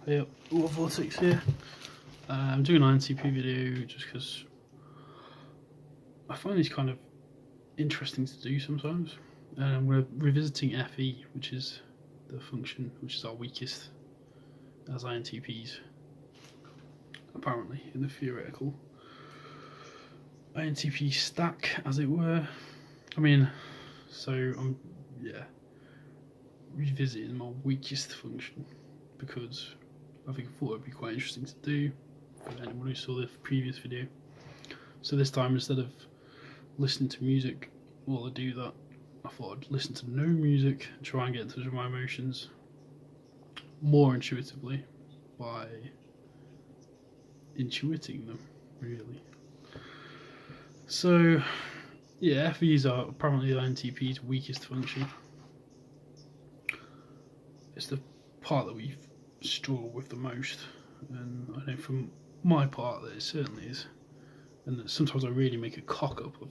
Hey up, Vortex here. I'm doing an INTP video just because I find these kind of interesting to do sometimes. We're revisiting FE, which is the function which is our weakest as INTPs, apparently, in the theoretical INTP stack, as it were. I mean, so I'm, revisiting my weakest function because I thought it would be quite interesting to do for anyone who saw the previous video. So this time, instead of listening to music while I do that, I thought I'd listen to no music and try and get in touch with my emotions more intuitively by intuiting them, really. So yeah, FEs are apparently the INTP's weakest function. It's the part that we struggle with the most, and I know from my part that it certainly is, and that sometimes I really make a cock up of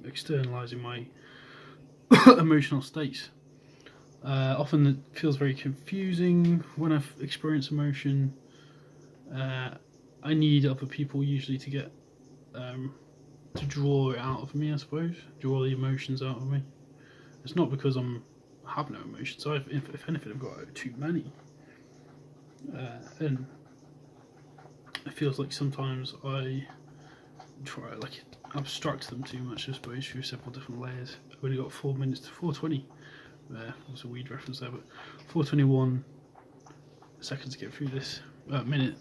externalizing my emotional states. Often it feels very confusing when I experience emotion. I need other people usually to get to draw it out of me, I suppose, draw the emotions out of me. It's not because I have no emotions. If anything, I've got too many. And it feels like sometimes I try abstract them too much, I suppose, through several different layers. I've only got 4 minutes to 4:20. There's a weed reference there, but 4:21 seconds to get through this. Minute.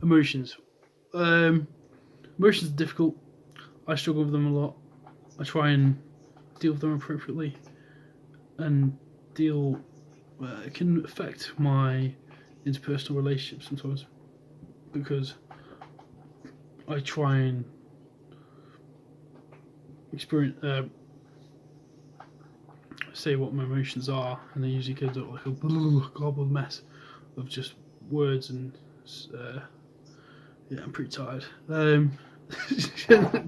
Emotions. Emotions are difficult. I struggle with them a lot. I try and deal with them appropriately, and it can affect my interpersonal relationships sometimes, because I try and say what my emotions are, and they usually go like a garbled mess of just words and I'm pretty tired.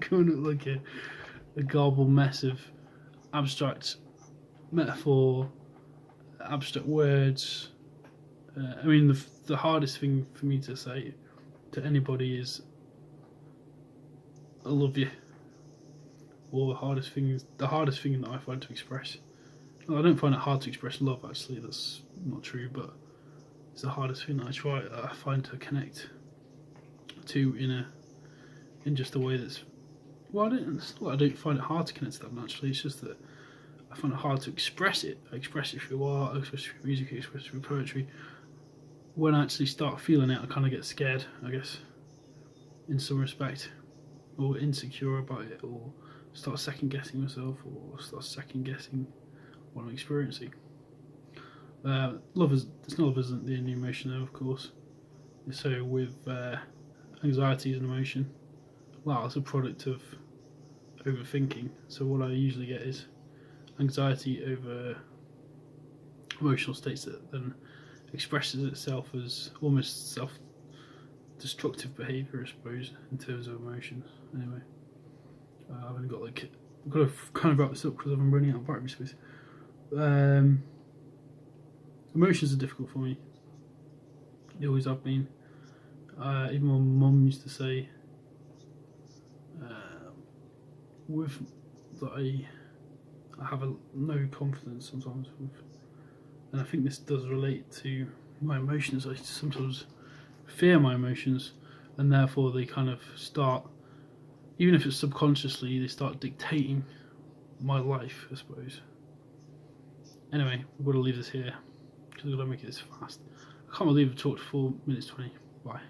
Coming up like a garbled mess of abstract metaphor, abstract words. I mean, the hardest thing for me to say to anybody is "I love you," or the hardest thing that I find to express. Well, I don't find it hard to express love. Actually, that's not true, but it's the hardest thing that I find to connect to in just a way that's, well, it's not that I don't find it hard to connect to them naturally. It's just that I find it hard to express it. I express it through art, I express it through music, I express it through poetry. When I actually start feeling it, I kind of get scared, I guess, in some respect, or insecure about it, or start second guessing myself, or start second guessing what I'm experiencing. Love isn't the only emotion though, of course. So with anxiety is an emotion. Well, it's a product of overthinking. So what I usually get is anxiety over emotional states that then expresses itself as almost self-destructive behaviour, I suppose, in terms of emotions. Anyway, I've only got I've got to kind of wrap this up because I'm running out of battery space. Emotions are difficult for me. They always have been. Even my mum used to say that I have no confidence sometimes with, and I think this does relate to my emotions. I sometimes fear my emotions, and therefore they kind of start, even if it's subconsciously, they start dictating my life, I suppose. Anyway, we've got to leave this here because I've got to make it this fast. I can't believe I've talked 4 minutes 20. Bye.